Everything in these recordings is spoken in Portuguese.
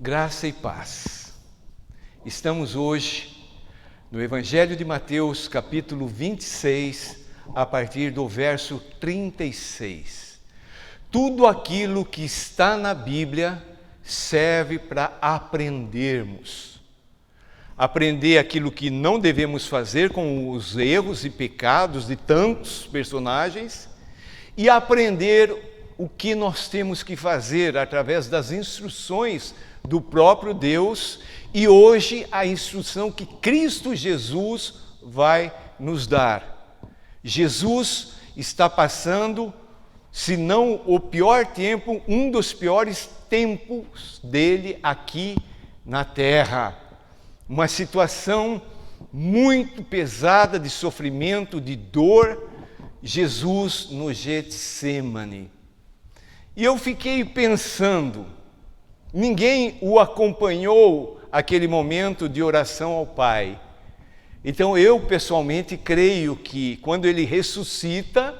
Graça e paz. Estamos hoje no Evangelho de Mateus, capítulo 26, a partir do verso 36. Tudo aquilo que está na Bíblia serve para aprendermos. Aprender aquilo que não devemos fazer com os erros e pecados de tantos personagens e aprender o que nós temos que fazer através das instruções do próprio Deus e hoje a instrução que Cristo Jesus vai nos dar. Jesus está passando, se não o pior tempo, um dos piores tempos dele aqui na terra. Uma situação muito pesada de sofrimento, de dor, Jesus no Getsêmani. E eu fiquei pensando, ninguém o acompanhou aquele momento de oração ao Pai. Então eu pessoalmente creio que quando ele ressuscita,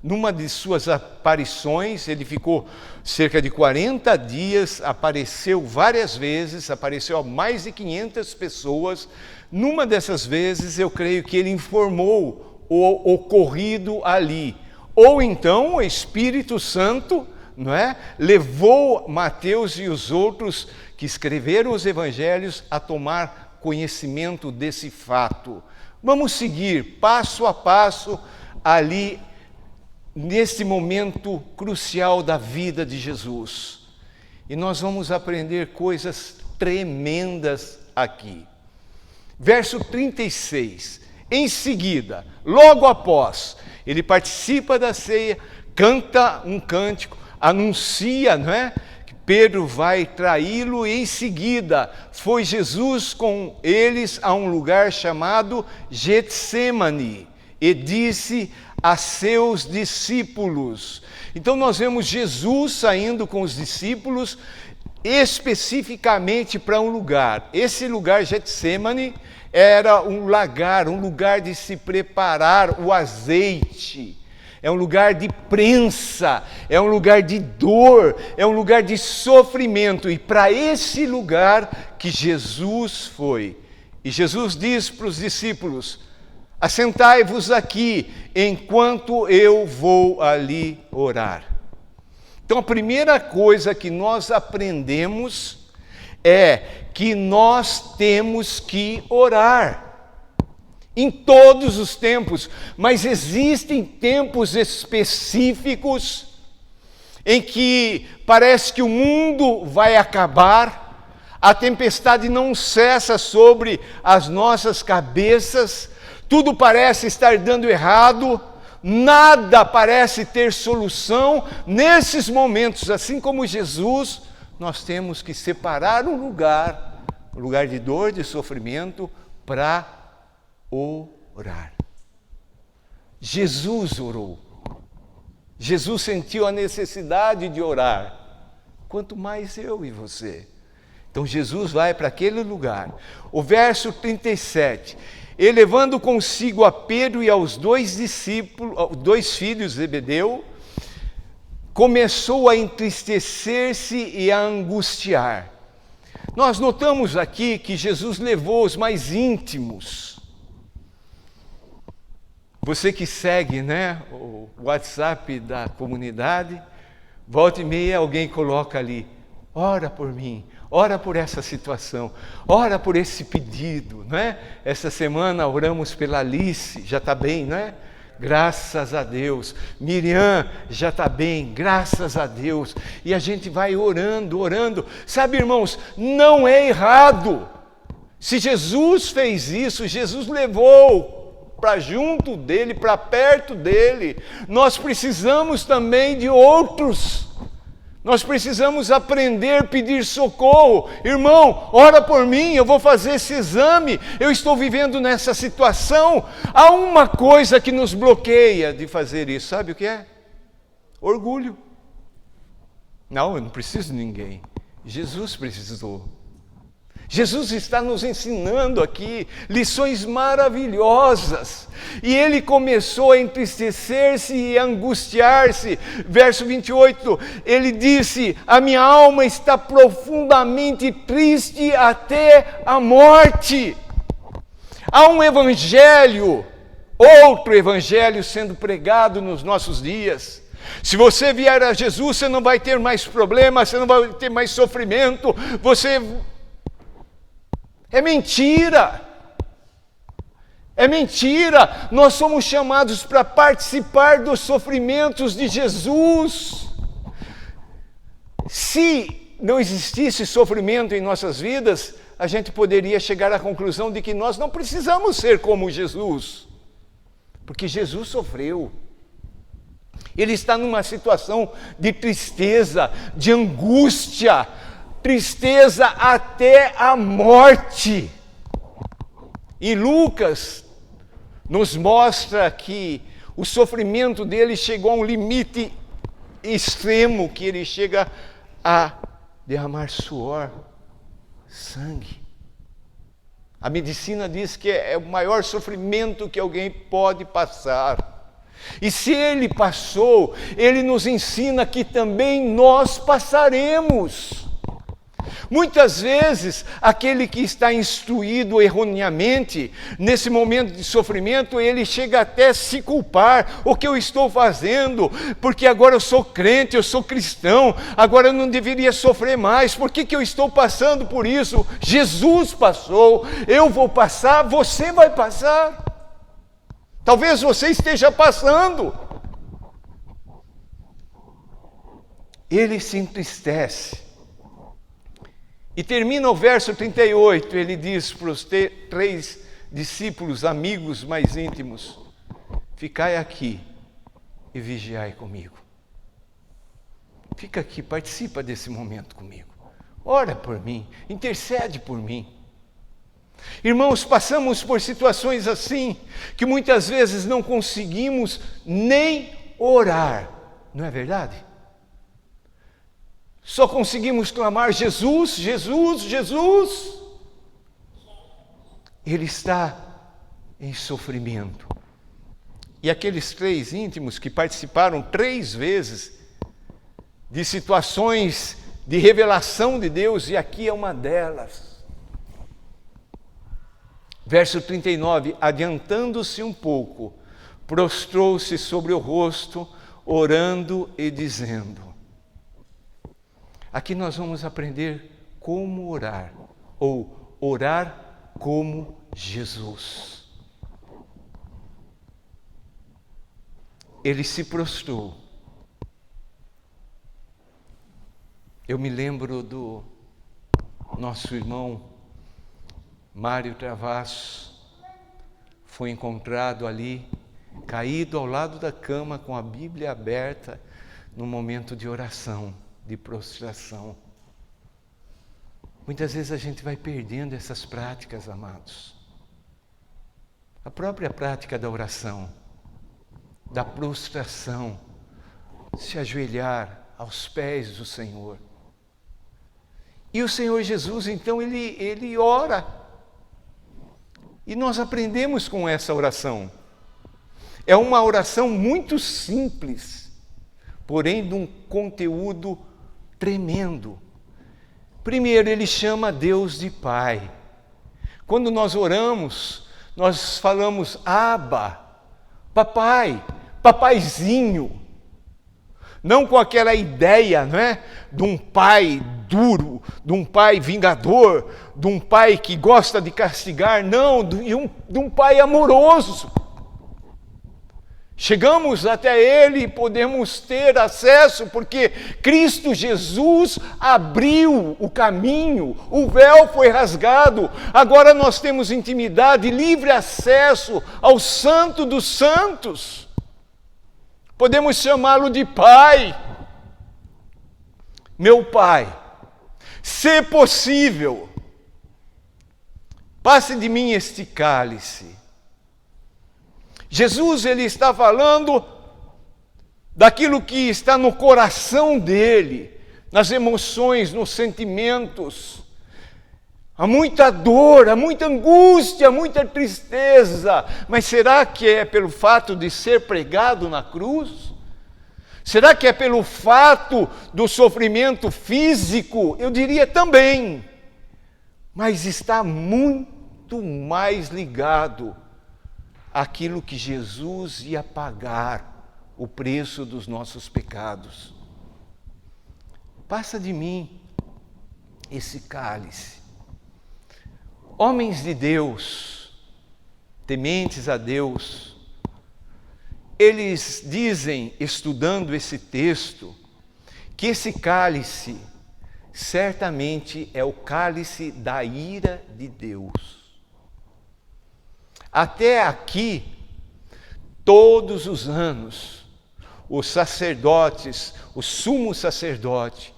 numa de suas aparições, ele ficou cerca de 40 dias, apareceu várias vezes, apareceu a mais de 500 pessoas. Numa dessas vezes eu creio que ele informou o ocorrido ali. Ou então o Espírito Santo, não é? Levou Mateus e os outros que escreveram os evangelhos a tomar conhecimento desse fato. Vamos seguir passo a passo ali nesse momento crucial da vida de Jesus. E nós vamos aprender coisas tremendas aqui. Verso 36. Em seguida, logo após, ele participa da ceia, canta um cântico, anuncia, não é? Que Pedro vai traí-lo e em seguida foi Jesus com eles a um lugar chamado Getsêmani e disse a seus discípulos. Então nós vemos Jesus saindo com os discípulos especificamente para um lugar. Esse lugar Getsêmani era um lagar, um lugar de se preparar o azeite. É um lugar de prensa, é um lugar de dor, é um lugar de sofrimento. E para esse lugar que Jesus foi. E Jesus diz para os discípulos: assentai-vos aqui, enquanto eu vou ali orar. Então a primeira coisa que nós aprendemos é que nós temos que orar. Em todos os tempos, mas existem tempos específicos em que parece que o mundo vai acabar, a tempestade não cessa sobre as nossas cabeças, tudo parece estar dando errado, nada parece ter solução. Nesses momentos, assim como Jesus, nós temos que separar um lugar de dor, de sofrimento, para orar. Jesus orou. Jesus sentiu a necessidade de orar. Quanto mais eu e você. Então Jesus vai para aquele lugar. O verso 37. E levando consigo a Pedro e aos dois filhos de Zebedeu, começou a entristecer-se e a angustiar. Nós notamos aqui que Jesus levou os mais íntimos. Você que segue, né, o WhatsApp da comunidade, volta e meia alguém coloca ali: ora por mim, ora por essa situação, ora por esse pedido, né? Essa semana oramos pela Alice, já está bem, né? Graças a Deus. Miriam já está bem, graças a Deus. E a gente vai orando, orando. Sabe, irmãos, não é errado. Se Jesus fez isso, Jesus levou para junto dele, para perto dele. Nós precisamos também de outros. Nós precisamos aprender a pedir socorro. Irmão, ora por mim, eu vou fazer esse exame, eu estou vivendo nessa situação. Há uma coisa que nos bloqueia de fazer isso, sabe o que é? Orgulho. Não, eu não preciso de ninguém. Jesus precisou. Jesus está nos ensinando aqui lições maravilhosas. E ele começou a entristecer-se e a angustiar-se. Verso 28, ele disse: a minha alma está profundamente triste até a morte. Há um evangelho, outro evangelho sendo pregado nos nossos dias. Se você vier a Jesus, você não vai ter mais problemas, você não vai ter mais sofrimento, É mentira! É mentira! Nós somos chamados para participar dos sofrimentos de Jesus. Se não existisse sofrimento em nossas vidas, a gente poderia chegar à conclusão de que nós não precisamos ser como Jesus, porque Jesus sofreu. Ele está numa situação de tristeza, de angústia, tristeza até a morte. E Lucas nos mostra que o sofrimento dele chegou a um limite extremo, que ele chega a derramar suor, sangue. A medicina diz que é o maior sofrimento que alguém pode passar. E se ele passou, ele nos ensina que também nós passaremos. Muitas vezes, aquele que está instruído erroneamente, nesse momento de sofrimento, ele chega até a se culpar. O que eu estou fazendo? Porque agora eu sou crente, eu sou cristão, agora eu não deveria sofrer mais. Por que eu estou passando por isso? Jesus passou, eu vou passar, você vai passar. Talvez você esteja passando. Ele se entristece. E termina o verso 38, ele diz para os 3 discípulos, amigos mais íntimos: ficai aqui e vigiai comigo. Fica aqui, participa desse momento comigo. Ora por mim, intercede por mim. Irmãos, passamos por situações assim, que muitas vezes não conseguimos nem orar, não é verdade? Só conseguimos clamar: Jesus, Jesus, Jesus. Ele está em sofrimento. E aqueles 3 íntimos que participaram 3 vezes de situações de revelação de Deus, e aqui é uma delas. Verso 39, adiantando-se um pouco, prostrou-se sobre o rosto, orando e dizendo. Aqui nós vamos aprender como orar, ou orar como Jesus. Ele se prostrou. Eu me lembro do nosso irmão Mário Travasso, foi encontrado ali, caído ao lado da cama, com a Bíblia aberta, num momento de oração, de prostração. Muitas vezes a gente vai perdendo essas práticas, amados. A própria prática da oração, da prostração, se ajoelhar aos pés do Senhor. E o Senhor Jesus, então, ele ora. E nós aprendemos com essa oração. É uma oração muito simples, porém de um conteúdo tremendo. Primeiro, ele chama Deus de Pai. Quando nós oramos, nós falamos Abba, papai, papaizinho. Não com aquela ideia, não é? De um pai duro, de um pai vingador, de um pai que gosta de castigar, não, de um pai amoroso. Chegamos até Ele e podemos ter acesso, porque Cristo Jesus abriu o caminho, o véu foi rasgado, agora nós temos intimidade, livre acesso ao Santo dos Santos. Podemos chamá-lo de Pai. Meu Pai, se possível, passe de mim este cálice. Jesus, ele está falando daquilo que está no coração dele, nas emoções, nos sentimentos. há muita dor, há muita angústia, há muita tristeza. Mas será que é pelo fato de ser pregado na cruz? Será que é pelo fato do sofrimento físico? Eu diria também. Mas está muito mais ligado àquilo que Jesus ia pagar, o preço dos nossos pecados. Passa de mim esse cálice. Homens de Deus, tementes a Deus, eles dizem, estudando esse texto, que esse cálice certamente é o cálice da ira de Deus. Até aqui, todos os anos, os sacerdotes, o sumo sacerdote,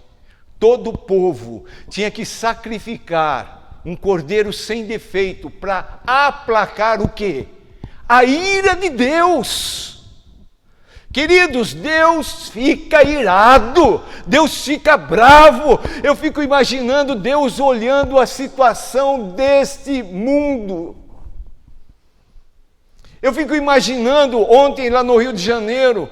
todo o povo tinha que sacrificar um cordeiro sem defeito para aplacar o quê? A ira de Deus. Queridos, Deus fica irado, Deus fica bravo. Eu fico imaginando Deus olhando a situação deste mundo. Eu fico imaginando ontem lá no Rio de Janeiro,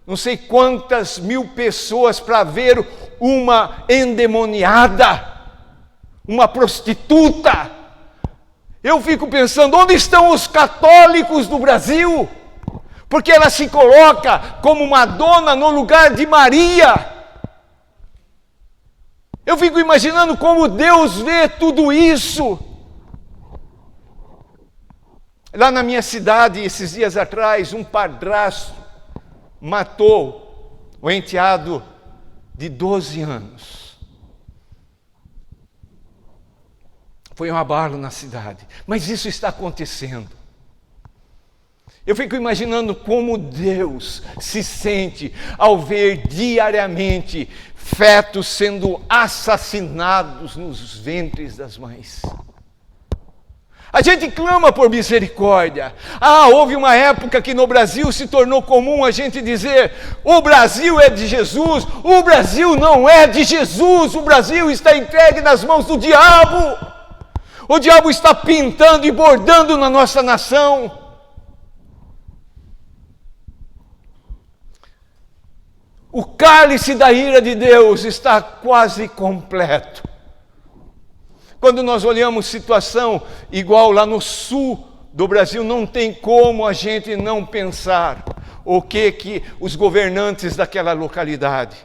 não sei quantas mil pessoas para ver uma endemoniada, uma prostituta. Eu fico pensando, onde estão os católicos do Brasil? Porque ela se coloca como Madonna no lugar de Maria. Eu fico imaginando como Deus vê tudo isso. Lá na minha cidade, esses dias atrás, um padrasto matou o enteado de 12 anos. Foi um abalo na cidade. Mas isso está acontecendo. Eu fico imaginando como Deus se sente ao ver diariamente fetos sendo assassinados nos ventres das mães. A gente clama por misericórdia. Houve uma época que no Brasil se tornou comum a gente dizer: o Brasil é de Jesus. O Brasil não é de Jesus. O Brasil está entregue nas mãos do diabo. O diabo está pintando e bordando na nossa nação. O cálice da ira de Deus está quase completo. Quando nós olhamos situação igual lá no sul do Brasil, não tem como a gente não pensar o que os governantes daquela localidade,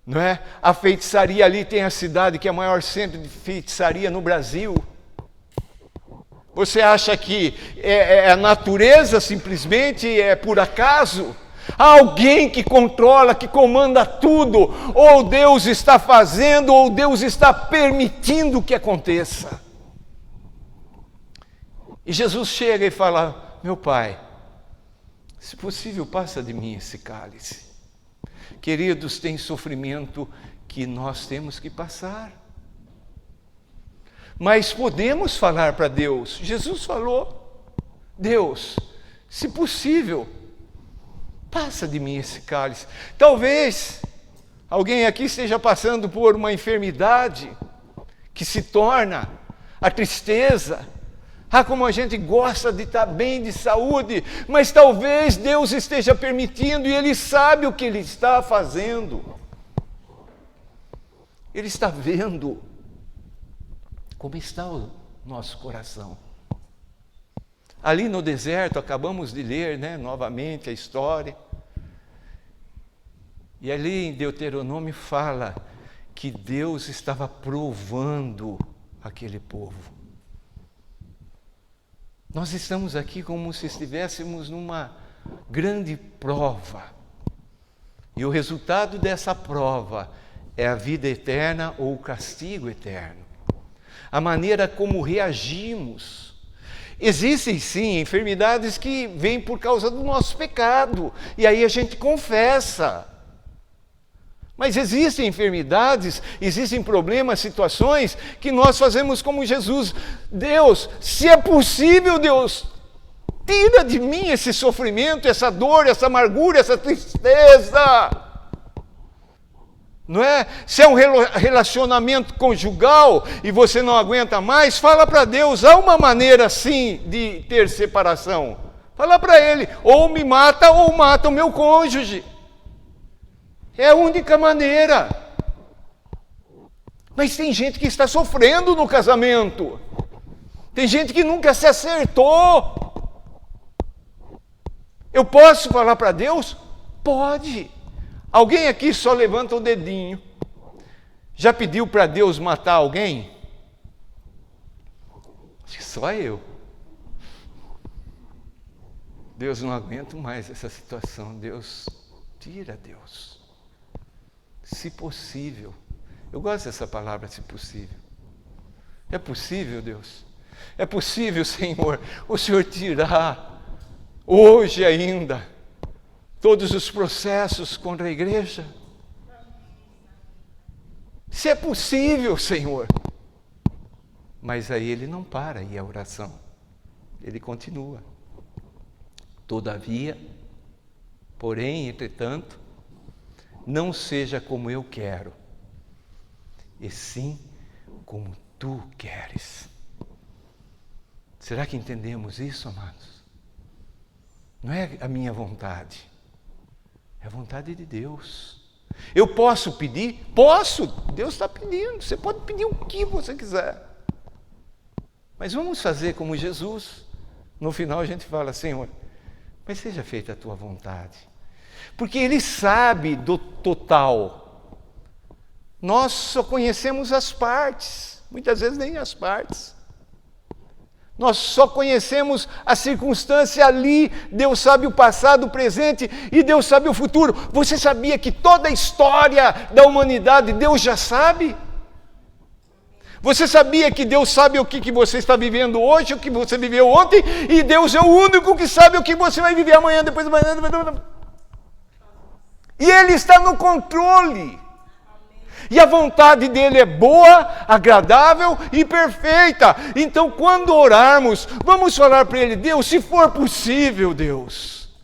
não é? A feitiçaria ali, tem a cidade que é o maior centro de feitiçaria no Brasil. Você acha que é a natureza simplesmente, é por acaso? Há alguém que controla, que comanda tudo. Ou Deus está fazendo, ou Deus está permitindo que aconteça. E Jesus chega e fala: meu Pai, se possível, passa de mim esse cálice. Queridos, tem sofrimento que nós temos que passar. Mas podemos falar para Deus. Jesus falou: Deus, se possível, passa de mim esse cálice. Talvez alguém aqui esteja passando por uma enfermidade que se torna a tristeza. Como a gente gosta de estar bem de saúde, mas talvez Deus esteja permitindo e Ele sabe o que Ele está fazendo. Ele está vendo como está o nosso coração. Ali no deserto, acabamos de ler, novamente a história. E ali em Deuteronômio fala que Deus estava provando aquele povo. Nós estamos aqui como se estivéssemos numa grande prova. E o resultado dessa prova é a vida eterna ou o castigo eterno. A maneira como reagimos. Existem sim enfermidades que vêm por causa do nosso pecado, e aí a gente confessa. Mas existem enfermidades, existem problemas, situações que nós fazemos como Jesus. Deus, se é possível, Deus, tira de mim esse sofrimento, essa dor, essa amargura, essa tristeza. Não é? Se é um relacionamento conjugal e você não aguenta mais, fala para Deus. Há uma maneira sim de ter separação. Fala para Ele, ou me mata ou mata o meu cônjuge. É a única maneira. Mas tem gente que está sofrendo no casamento. Tem gente que nunca se acertou. Eu posso falar para Deus? Pode. Alguém aqui só levanta o dedinho. Já pediu para Deus matar alguém? Acho que só eu. Deus, não aguento mais essa situação. Deus, tira, Deus. Se possível. Eu gosto dessa palavra, se possível. É possível, Deus? É possível, Senhor, o Senhor tirar hoje ainda todos os processos contra a igreja? Se é possível, Senhor. Mas aí ele não para aí a oração. Ele continua. Todavia, porém, entretanto, não seja como eu quero, e sim como tu queres. Será que entendemos isso, amados? Não é a minha vontade, é a vontade de Deus. Eu posso pedir? Posso! Deus está pedindo, você pode pedir o que você quiser. Mas vamos fazer como Jesus. No final a gente fala, Senhor, mas seja feita a tua vontade. Porque Ele sabe do total. Nós só conhecemos as partes, muitas vezes nem as partes. Nós só conhecemos a circunstância ali. Deus sabe o passado, o presente e Deus sabe o futuro. Você sabia que toda a história da humanidade Deus já sabe? Você sabia que Deus sabe o que você está vivendo hoje, o que você viveu ontem, e Deus é o único que sabe o que você vai viver amanhã, depois de amanhã. E Ele está no controle. E a vontade dele é boa, agradável e perfeita. Então, quando orarmos, vamos falar para Ele, Deus, se for possível, Deus.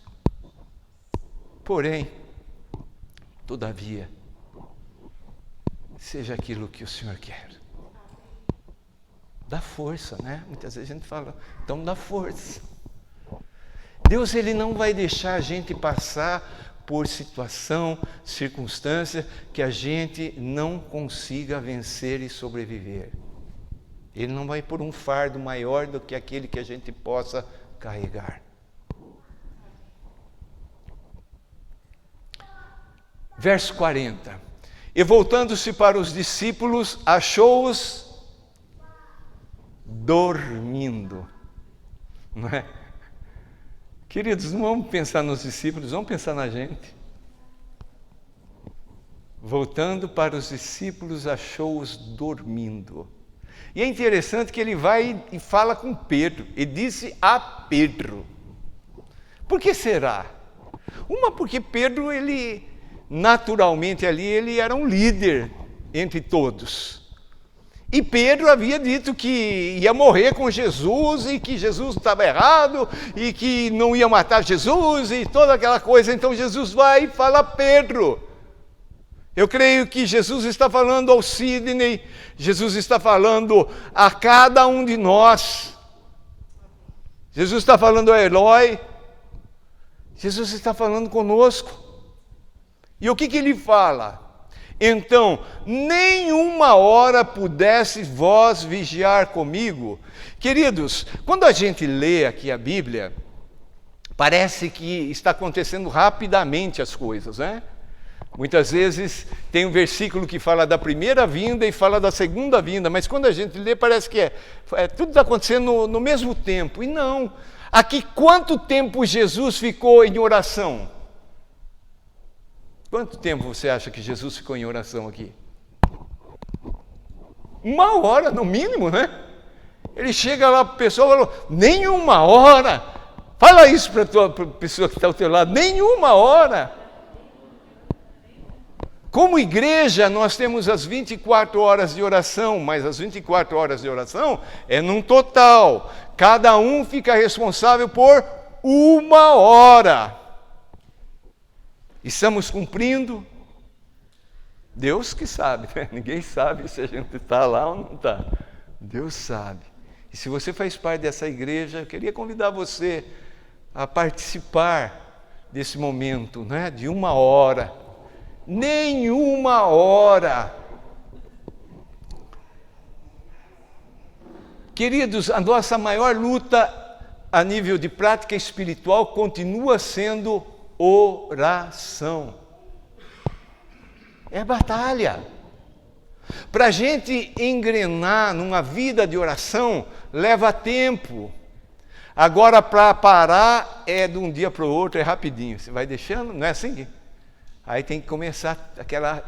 Porém, todavia, seja aquilo que o Senhor quer. Dá força, né? Muitas vezes a gente fala, então dá força. Deus, Ele não vai deixar a gente passar por situação, circunstância que a gente não consiga vencer e sobreviver. Ele não vai pôr um fardo maior do que aquele que a gente possa carregar. Verso 40. E voltando-se para os discípulos, achou-os dormindo. Não é? Queridos, não vamos pensar nos discípulos, vamos pensar na gente. Voltando para os discípulos, achou-os dormindo. E é interessante que ele vai e fala com Pedro, e disse a Pedro. Por que será? Porque Pedro, ele, naturalmente ali, ele era um líder entre todos. E Pedro havia dito que ia morrer com Jesus e que Jesus estava errado e que não ia matar Jesus e toda aquela coisa. Então Jesus vai e fala a Pedro. Eu creio que Jesus está falando ao Sidney, Jesus está falando a cada um de nós. Jesus está falando a Eloy, Jesus está falando conosco. E o que ele fala? Então, nenhuma hora pudesse vós vigiar comigo. Queridos, quando a gente lê aqui a Bíblia, parece que está acontecendo rapidamente as coisas, né? Muitas vezes tem um versículo que fala da primeira vinda e fala da segunda vinda, mas quando a gente lê parece que tudo está acontecendo no mesmo tempo. E não. Aqui, quanto tempo Jesus ficou em oração? Quanto tempo você acha que Jesus ficou em oração aqui? 1 hora, no mínimo, né? Ele chega lá para a pessoa e falou, nem 1 hora. Fala isso para a pessoa que está ao teu lado, nem 1 hora. Como igreja, nós temos as 24 horas de oração, mas as 24 horas de oração é num total. Cada um fica responsável por 1 hora. Estamos cumprindo? Deus que sabe, né? Ninguém sabe se a gente está lá ou não está. Deus sabe. E se você faz parte dessa igreja, eu queria convidar você a participar desse momento, né? De 1 hora. Nem 1 hora. Queridos, a nossa maior luta a nível de prática espiritual continua sendo oração. É batalha. Para a gente engrenar numa vida de oração, leva tempo. Agora, para parar, é de um dia para o outro, é rapidinho. Você vai deixando, não é assim? Aí tem que começar aquela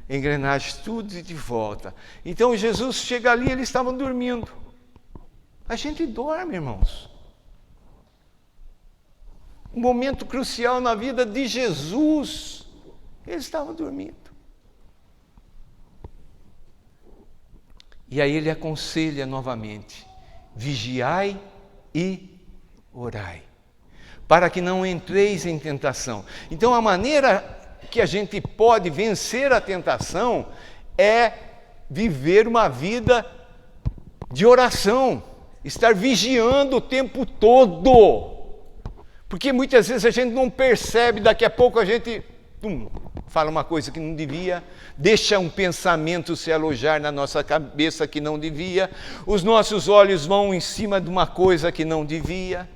engrenagem, tudo de volta. Então, Jesus chega ali, eles estavam dormindo. A gente dorme, irmãos. Um momento crucial na vida de Jesus. Eles estavam dormindo. E aí ele aconselha novamente: vigiai e orai, para que não entreis em tentação. Então a maneira que a gente pode vencer a tentação é viver uma vida de oração, estar vigiando o tempo todo. Porque muitas vezes a gente não percebe, daqui a pouco a gente fala uma coisa que não devia, deixa um pensamento se alojar na nossa cabeça que não devia, os nossos olhos vão em cima de uma coisa que não devia.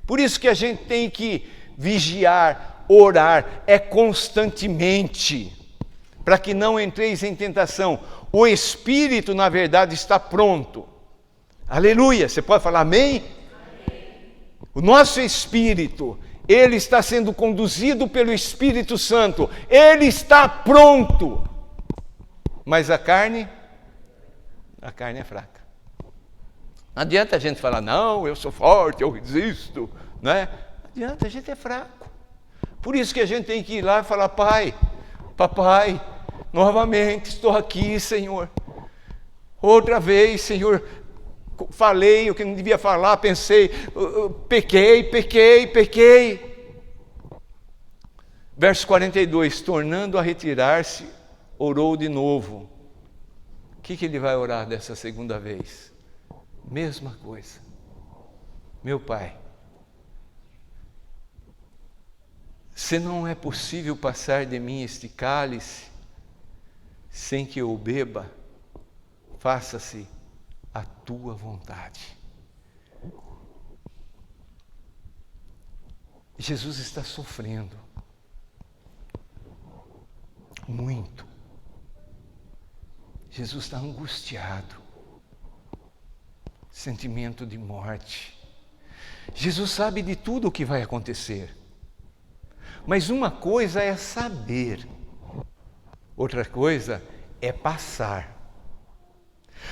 Por isso que a gente tem que vigiar, orar, constantemente, para que não entreis em tentação. O espírito, na verdade, está pronto. Aleluia! Você pode falar amém? O nosso espírito, ele está sendo conduzido pelo Espírito Santo. Ele está pronto. Mas a carne é fraca. Não adianta a gente falar, não, eu sou forte, eu resisto. Não é? Não adianta, a gente é fraco. Por isso que a gente tem que ir lá e falar, pai, papai, novamente estou aqui, Senhor. Outra vez, Senhor, falei o que não devia falar, pensei, pequei. Verso 42, tornando a retirar-se, orou de novo. O que ele vai orar dessa segunda vez? Mesma coisa. Meu Pai, se não é possível passar de mim este cálice sem que eu o beba, faça-se a tua vontade. Jesus está sofrendo muito. Jesus está angustiado. Sentimento de morte. Jesus sabe de tudo o que vai acontecer. Mas uma coisa é saber, outra coisa é passar.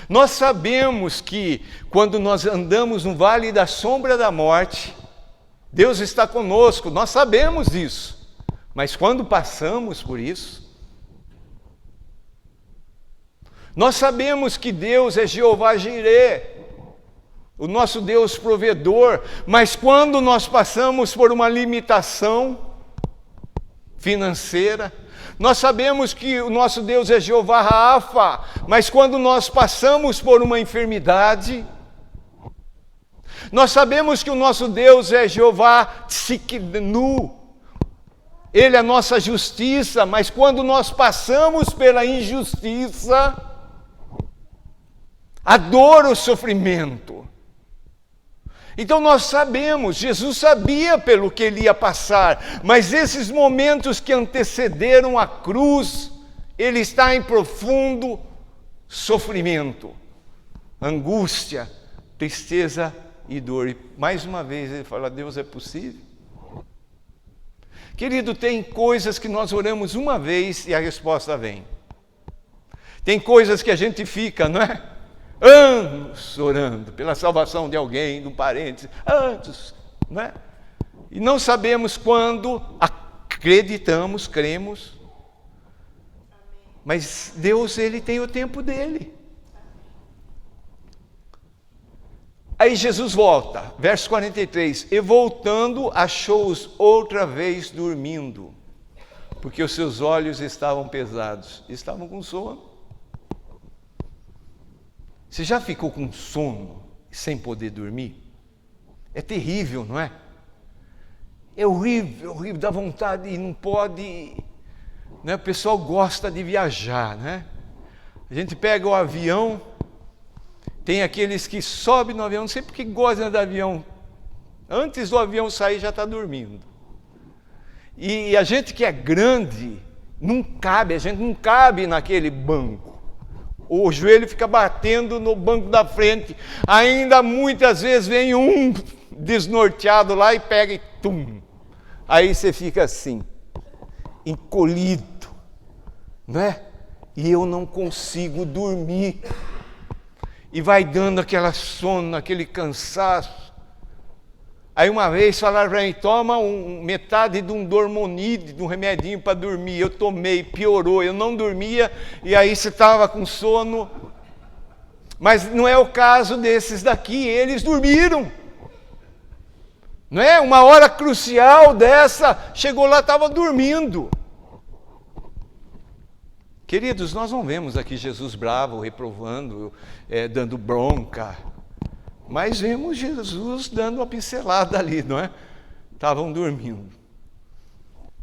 Nós sabemos que quando nós andamos no vale da sombra da morte, Deus está conosco, nós sabemos disso. Mas quando passamos por isso, nós sabemos que Deus é Jeová Jireh, o nosso Deus provedor, mas quando nós passamos por uma limitação financeira, nós sabemos que o nosso Deus é Jeová Rafa, mas quando nós passamos por uma enfermidade, nós sabemos que o nosso Deus é Jeová Tsidkenu, Ele é a nossa justiça, mas quando nós passamos pela injustiça, a dor, o sofrimento, então nós sabemos, Jesus sabia pelo que ele ia passar, mas esses momentos que antecederam a cruz, ele está em profundo sofrimento, angústia, tristeza e dor. E mais uma vez ele fala, Deus, é possível? Querido, tem coisas que nós oramos uma vez e a resposta vem. Tem coisas que a gente fica, não é? Anos orando pela salvação de alguém, de um parente, anos, não é? E não sabemos quando, acreditamos, cremos, mas Deus, Ele tem o tempo dele. Aí Jesus volta, verso 43, e voltando achou-os outra vez dormindo, porque os seus olhos estavam pesados. Estavam com sono. Você já ficou com sono sem poder dormir? É terrível, não é? É horrível, dá vontade e não pode. Né? O pessoal gosta de viajar, né? A gente pega o avião, tem aqueles que sobem no avião, não sei porque gostam do avião. Antes do avião sair já está dormindo. E a gente que é grande, a gente não cabe naquele banco. O joelho fica batendo no banco da frente. Ainda muitas vezes vem um desnorteado lá e pega e tum. Aí você fica assim, encolhido, né? E eu não consigo dormir. E vai dando aquela sono, aquele cansaço. Aí uma vez falaram para mim, toma metade de um Dormonide, de um remedinho para dormir. Eu tomei, piorou, eu não dormia, e aí você estava com sono. Mas não é o caso desses daqui, eles dormiram. Não é? Uma hora crucial dessa, chegou lá, estava dormindo. Queridos, nós não vemos aqui Jesus bravo, reprovando, dando bronca. Mas vemos Jesus dando uma pincelada ali, não é? Estavam dormindo.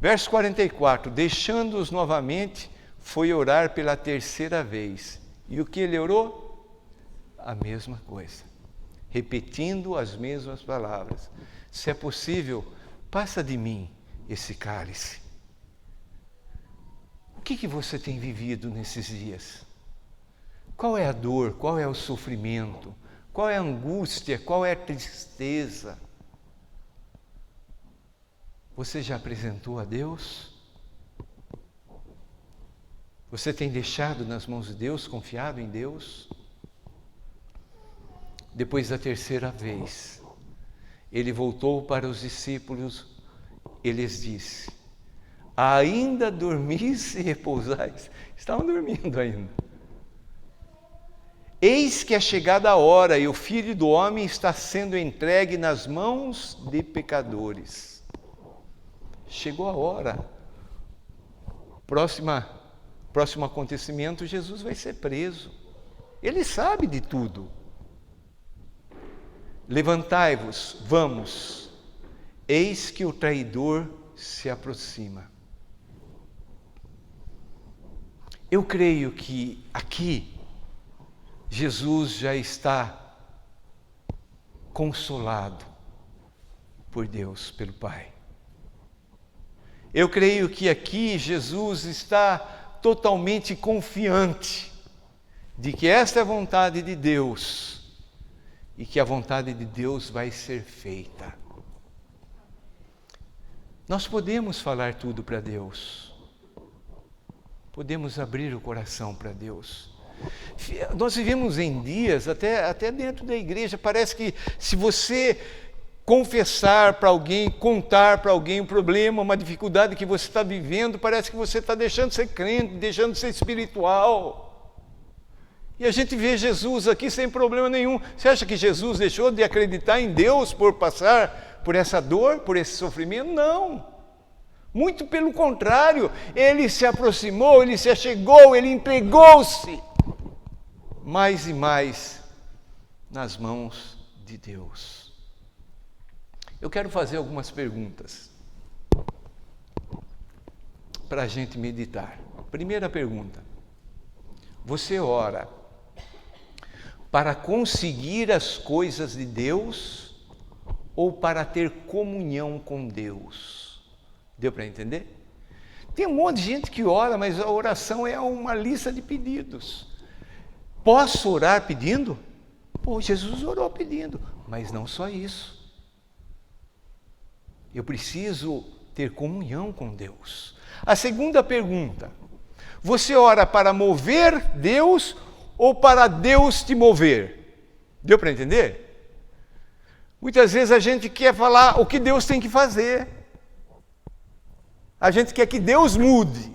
Verso 44, deixando-os novamente, foi orar pela terceira vez. E o que ele orou? A mesma coisa. Repetindo as mesmas palavras. Se é possível, passa de mim esse cálice. O que você tem vivido nesses dias? Qual é a dor? Qual é o sofrimento? Qual é a angústia? Qual é a tristeza? Você já apresentou a Deus? Você tem deixado nas mãos de Deus, confiado em Deus? Depois da terceira vez, ele voltou para os discípulos e lhes disse: ainda dormis e repousais? Estavam dormindo ainda. Eis que é chegada a hora e o Filho do Homem está sendo entregue nas mãos de pecadores. Chegou a hora. Próximo acontecimento, Jesus vai ser preso. Ele sabe de tudo. Levantai-vos, vamos. Eis que o traidor se aproxima. Eu creio que aqui Jesus já está consolado por Deus, pelo Pai. Eu creio que aqui Jesus está totalmente confiante de que esta é a vontade de Deus e que a vontade de Deus vai ser feita. Nós podemos falar tudo para Deus. Podemos abrir o coração para Deus. Nós vivemos em dias, até dentro da igreja, parece que se você confessar para alguém, contar para alguém um problema, uma dificuldade que você está vivendo, parece que você está deixando de ser crente, deixando de ser espiritual. E a gente vê Jesus aqui sem problema nenhum. Você acha que Jesus deixou de acreditar em Deus por passar por essa dor, por esse sofrimento? Não. Muito pelo contrário, ele se aproximou, ele se achegou, ele entregou-se mais e mais nas mãos de Deus. Eu quero fazer algumas perguntas para a gente meditar. Primeira pergunta: você ora para conseguir as coisas de Deus ou para ter comunhão com Deus? Deu para entender? Tem um monte de gente que ora, mas a oração é uma lista de pedidos. Posso orar pedindo? Jesus orou pedindo, mas não só isso. Eu preciso ter comunhão com Deus. A segunda pergunta: você ora para mover Deus ou para Deus te mover? Deu para entender? Muitas vezes a gente quer falar o que Deus tem que fazer. A gente quer que Deus mude.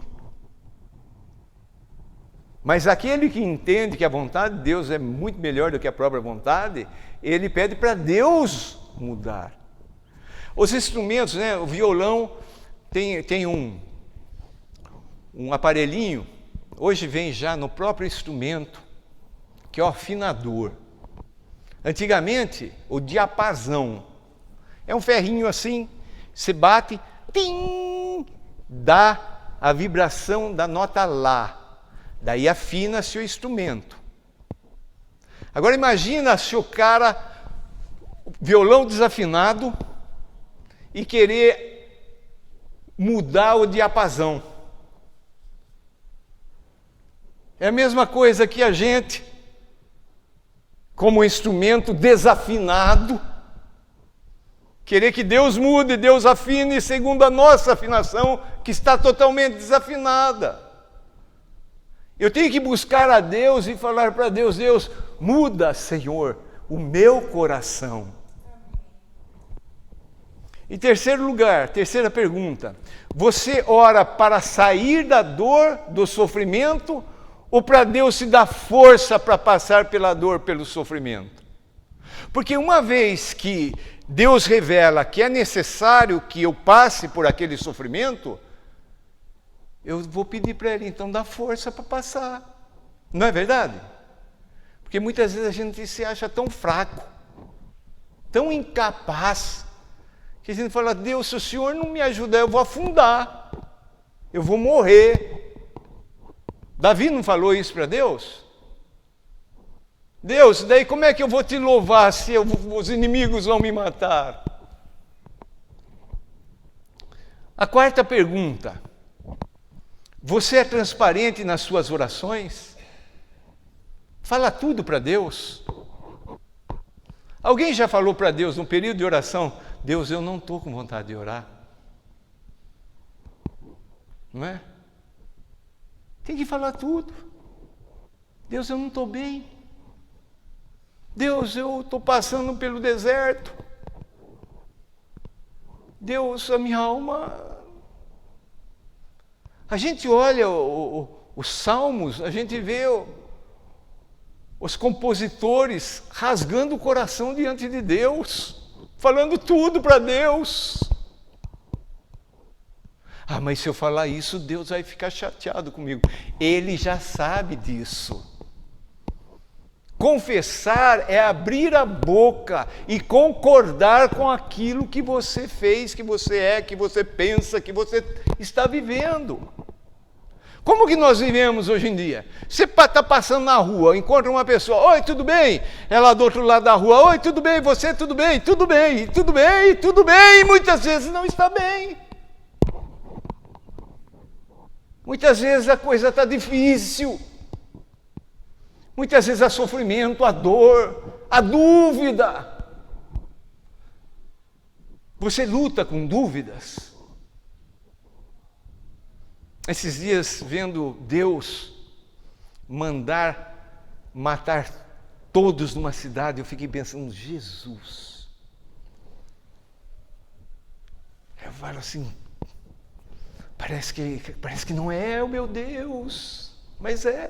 Mas aquele que entende que a vontade de Deus é muito melhor do que a própria vontade, ele pede para Deus mudar. Os instrumentos, né? O violão tem um aparelhinho, hoje vem já no próprio instrumento, que é o afinador. Antigamente, o diapasão. É um ferrinho assim, você bate, tim, dá a vibração da nota Lá. Daí afina-se o instrumento. Agora imagina se o cara, violão desafinado, e querer mudar o diapasão. É a mesma coisa que a gente, como instrumento desafinado, querer que Deus mude, Deus afine segundo a nossa afinação, que está totalmente desafinada. Eu tenho que buscar a Deus e falar para Deus: Deus, muda, Senhor, o meu coração. Em terceiro lugar, terceira pergunta: você ora para sair da dor, do sofrimento, ou para Deus te dar força para passar pela dor, pelo sofrimento? Porque uma vez que Deus revela que é necessário que eu passe por aquele sofrimento, eu vou pedir para Ele, então, dar força para passar. Não é verdade? Porque muitas vezes a gente se acha tão fraco, tão incapaz, que a gente fala: Deus, se o Senhor não me ajudar, eu vou afundar, eu vou morrer. Davi não falou isso para Deus? Deus, daí como é que eu vou te louvar se os inimigos vão me matar? A quarta pergunta: você é transparente nas suas orações? Fala tudo para Deus? Alguém já falou para Deus, num período de oração: Deus, eu não estou com vontade de orar? Não é? Tem que falar tudo. Deus, eu não estou bem. Deus, eu estou passando pelo deserto. Deus, a minha alma... A gente olha os salmos, a gente vê os compositores rasgando o coração diante de Deus, falando tudo para Deus. Ah, mas se eu falar isso, Deus vai ficar chateado comigo. Ele já sabe disso. Confessar é abrir a boca e concordar com aquilo que você fez, que você é, que você pensa, que você está vivendo. Como que nós vivemos hoje em dia? Você está passando na rua, encontra uma pessoa: oi, tudo bem? Ela do outro lado da rua: oi, tudo bem? Você, tudo bem? Tudo bem, tudo bem, tudo bem. E muitas vezes não está bem. Muitas vezes a coisa está difícil. Muitas vezes há sofrimento, há dor, há dúvida. Você luta com dúvidas? Esses dias, vendo Deus mandar matar todos numa cidade, eu fiquei pensando: Jesus. Eu falo assim, parece que não é o meu Deus, mas é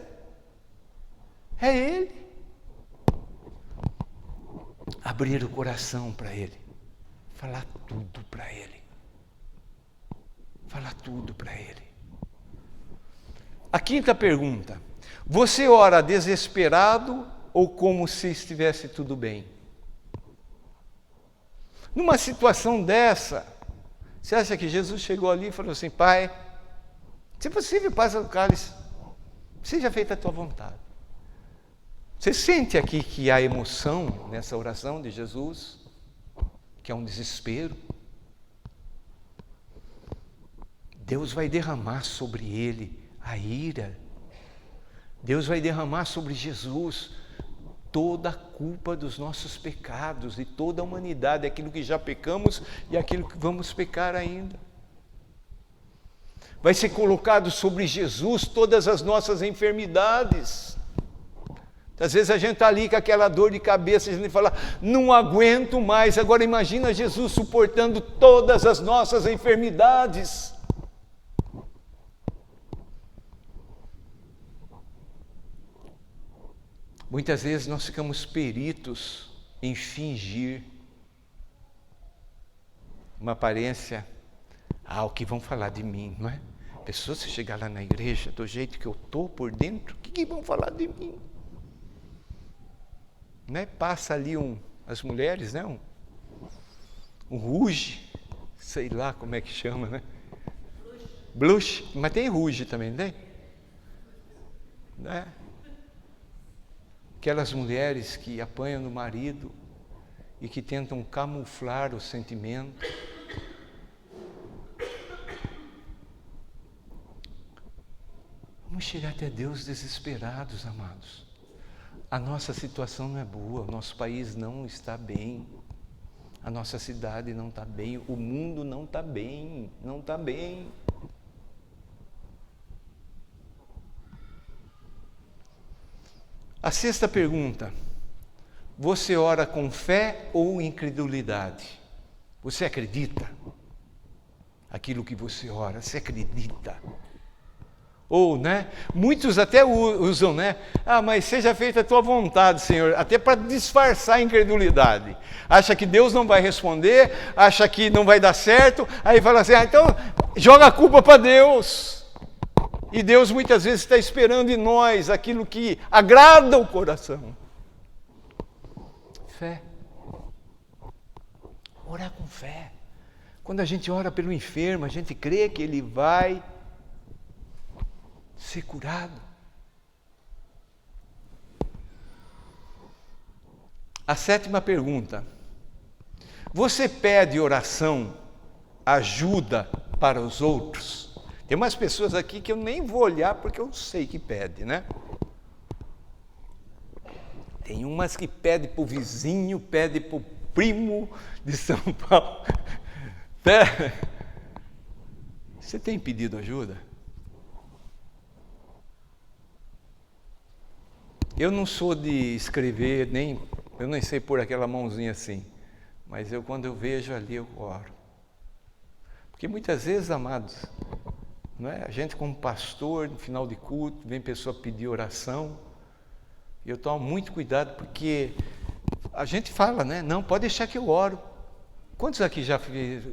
Ele. Abrir o coração para Ele, falar tudo para Ele, falar tudo para Ele. A quinta pergunta: você ora desesperado ou como se estivesse tudo bem? Numa situação dessa, você acha que Jesus chegou ali e falou assim: Pai, se possível, passa o cálice, seja feita a tua vontade? Você sente aqui que há emoção nessa oração de Jesus? Que é um desespero? Deus vai derramar sobre ele a ira. Deus vai derramar sobre Jesus toda a culpa dos nossos pecados e toda a humanidade, aquilo que já pecamos e aquilo que vamos pecar ainda. Vai ser colocado sobre Jesus todas as nossas enfermidades. Às vezes a gente está ali com aquela dor de cabeça, a gente fala: não aguento mais. Agora imagina Jesus suportando todas as nossas enfermidades. Muitas vezes nós ficamos peritos em fingir uma aparência: o que vão falar de mim, não é? Pessoa, se chegar lá na igreja, do jeito que eu estou por dentro, o que vão falar de mim? Né? Passa ali as mulheres, né? Um ruge, sei lá como é que chama, né? Blush, mas tem ruge também, não tem? Né? Aquelas mulheres que apanham no marido e que tentam camuflar o sentimento. Vamos chegar até Deus desesperados, amados. A nossa situação não é boa, o nosso país não está bem, a nossa cidade não está bem, o mundo não está bem, não está bem. A sexta pergunta: você ora com fé ou incredulidade? Você acredita? Aquilo que você ora, você acredita? Ou, né? Muitos até usam, né? Mas seja feita a tua vontade, Senhor, até para disfarçar a incredulidade. Acha que Deus não vai responder, acha que não vai dar certo, aí fala assim, então joga a culpa para Deus. E Deus muitas vezes está esperando em nós aquilo que agrada o coração. Fé. Orar com fé. Quando a gente ora pelo enfermo, a gente crê que ele vai ser curado. A sétima pergunta: você pede oração, ajuda para os outros? Tem umas pessoas aqui que eu nem vou olhar porque eu sei que pede, né? Tem umas que pede para o vizinho, pede para o primo de São Paulo. Você tem pedido ajuda? Eu não sou de escrever, eu nem sei pôr aquela mãozinha assim, mas quando eu vejo ali, eu oro. Porque muitas vezes, amados, não é? A gente como pastor, no final de culto, vem pessoa pedir oração, e eu tomo muito cuidado, porque a gente fala, né? Não, pode deixar que eu oro. Quantos aqui já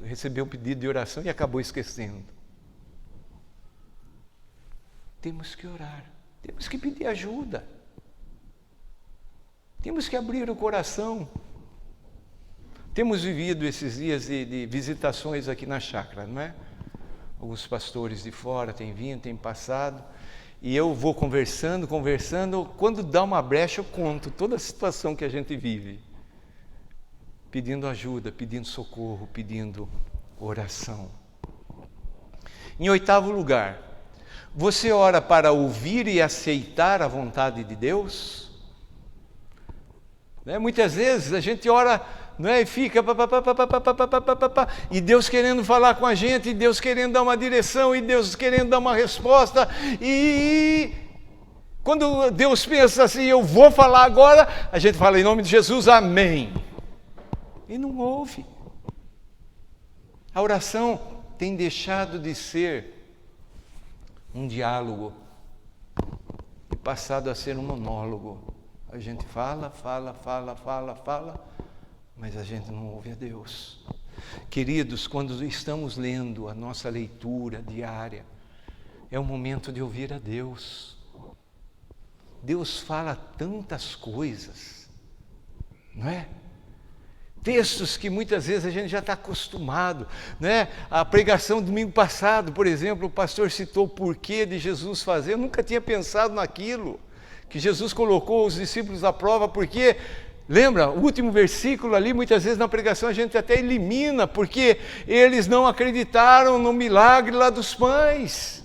recebeu um pedido de oração e acabou esquecendo? Temos que orar, temos que pedir ajuda. Temos que abrir o coração. Temos vivido esses dias de visitações aqui na chácara, não é? Alguns pastores de fora têm vindo, têm passado, e eu vou conversando, quando dá uma brecha eu conto toda a situação que a gente vive, pedindo ajuda, pedindo socorro, pedindo oração. Em oitavo lugar, você ora para ouvir e aceitar a vontade de Deus? Né? Muitas vezes a gente ora, não é? E fica e Deus querendo falar com a gente, e Deus querendo dar uma direção, e Deus querendo dar uma resposta, e quando Deus pensa assim, eu vou falar agora, a gente fala em nome de Jesus, amém, e não ouve. A oração tem deixado de ser um diálogo e passado a ser um monólogo. A gente fala, mas a gente não ouve a Deus. Queridos, quando estamos lendo a nossa leitura diária, é o momento de ouvir a Deus. Deus fala tantas coisas, não é? Textos que muitas vezes a gente já está acostumado, né? A pregação do domingo passado, por exemplo, o pastor citou o porquê de Jesus fazer. Eu nunca tinha pensado naquilo, que Jesus colocou os discípulos à prova, porque, lembra, o último versículo ali, muitas vezes na pregação a gente até elimina, porque eles não acreditaram no milagre lá dos pães.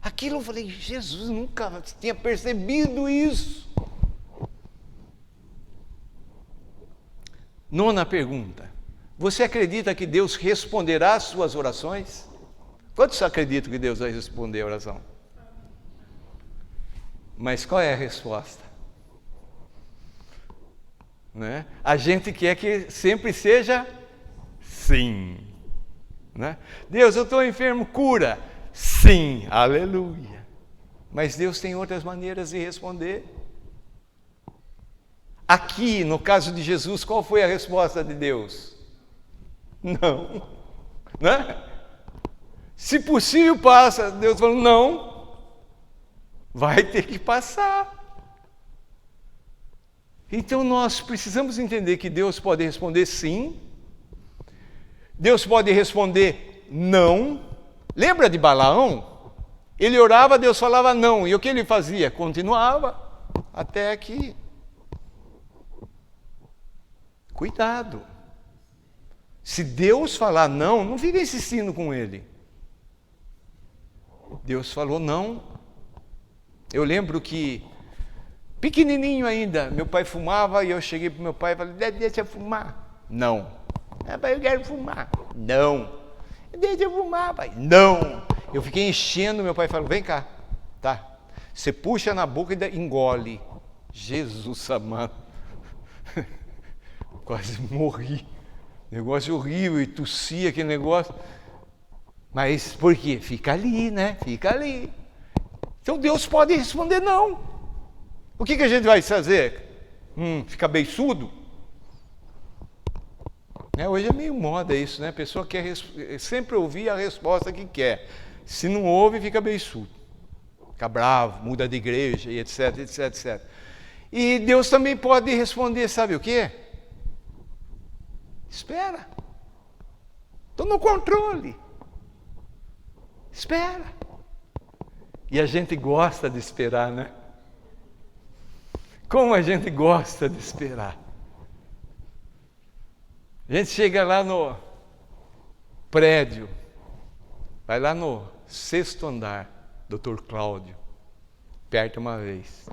Aquilo eu falei, Jesus nunca tinha percebido isso. Nona pergunta: você acredita que Deus responderá às suas orações? Quantos acreditam que Deus vai responder a oração? Mas qual é a resposta? Né? A gente quer que sempre seja sim. Né? Deus, eu estou enfermo, cura. Sim, aleluia. Mas Deus tem outras maneiras de responder. Aqui, no caso de Jesus, qual foi a resposta de Deus? Não. Né? Se possível, passa. Deus falou, não, vai ter que passar. Então nós precisamos entender que Deus pode responder sim, Deus pode responder não. Lembra de Balaão? Ele orava, Deus falava não, e o que ele fazia? Continuava, até que... Cuidado. Se Deus falar não, não fica insistindo com ele. Deus falou não. Eu lembro que, pequenininho ainda, meu pai fumava e eu cheguei para meu pai e falei, deixa eu fumar. Não. Pai, eu quero fumar. Não. Deixa eu fumar, pai. Não. Eu fiquei enchendo, meu pai falou, vem cá. Tá. Você puxa na boca e engole. Jesus amado. Quase morri. Negócio horrível, e tossia aquele negócio. Mas por quê? Fica ali, né? Fica ali. Então Deus pode responder não. O que a gente vai fazer? Ficar beiçudo? Hoje é meio moda isso, né? A pessoa quer sempre ouvir a resposta que quer. Se não ouve, fica beiçudo. Fica bravo, muda de igreja, e etc, etc, etc. E Deus também pode responder, sabe o quê? Espera. Estou no controle. Espera. E a gente gosta de esperar, né? Como a gente gosta de esperar. A gente chega lá no prédio, vai lá no 6º andar, Dr. Cláudio, aperta uma vez.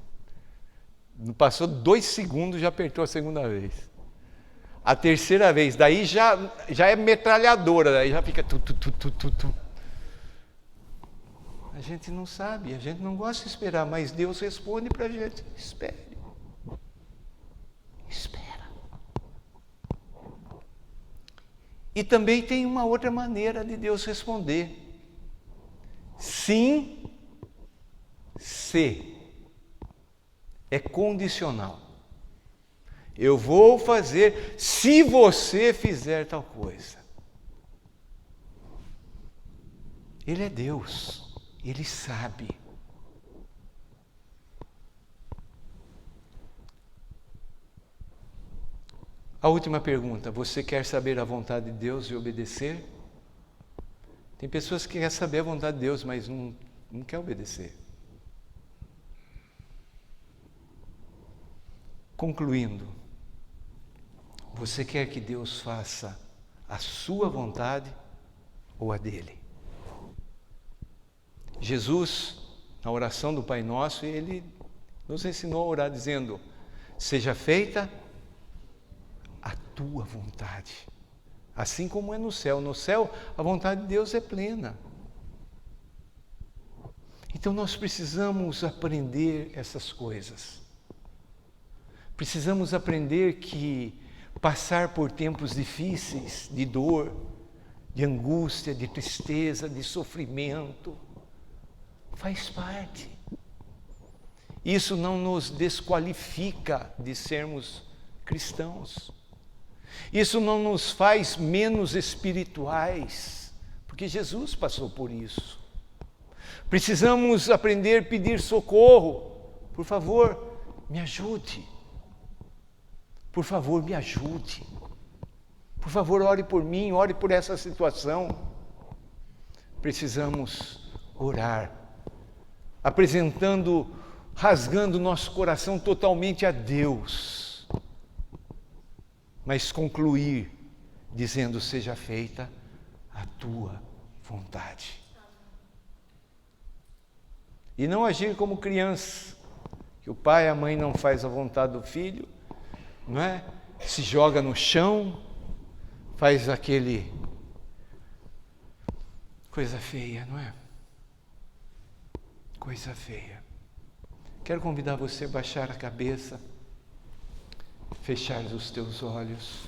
Não passou 2 segundos, já apertou a segunda vez. A terceira vez, daí já é metralhadora, daí já fica tu. A gente não sabe, a gente não gosta de esperar, mas Deus responde para a gente, espere. Espera. E também tem uma outra maneira de Deus responder. Sim, se. É condicional. Eu vou fazer se você fizer tal coisa. Ele é Deus, Ele sabe. A última pergunta, você quer saber a vontade de Deus e obedecer? Tem pessoas que querem saber a vontade de Deus, mas não quer obedecer. Concluindo, você quer que Deus faça a sua vontade ou a dele? Jesus, na oração do Pai Nosso, ele nos ensinou a orar dizendo, seja feita a tua vontade, assim como é no céu. No céu, a vontade de Deus é plena. Então nós precisamos aprender essas coisas. Precisamos aprender que passar por tempos difíceis, de dor, de angústia, de tristeza, de sofrimento, faz parte. Isso não nos desqualifica de sermos cristãos. Isso não nos faz menos espirituais, porque Jesus passou por isso. Precisamos aprender a pedir socorro. Por favor, me ajude. Por favor, me ajude. Por favor, ore por mim, ore por essa situação. Precisamos orar, apresentando, rasgando nosso coração totalmente a Deus. Mas concluir dizendo, seja feita a tua vontade. E não agir como criança, que o pai e a mãe não faz a vontade do filho, não é? Se joga no chão, faz aquele... coisa feia, não é? Coisa feia. Quero convidar você a baixar a cabeça, fechar os teus olhos.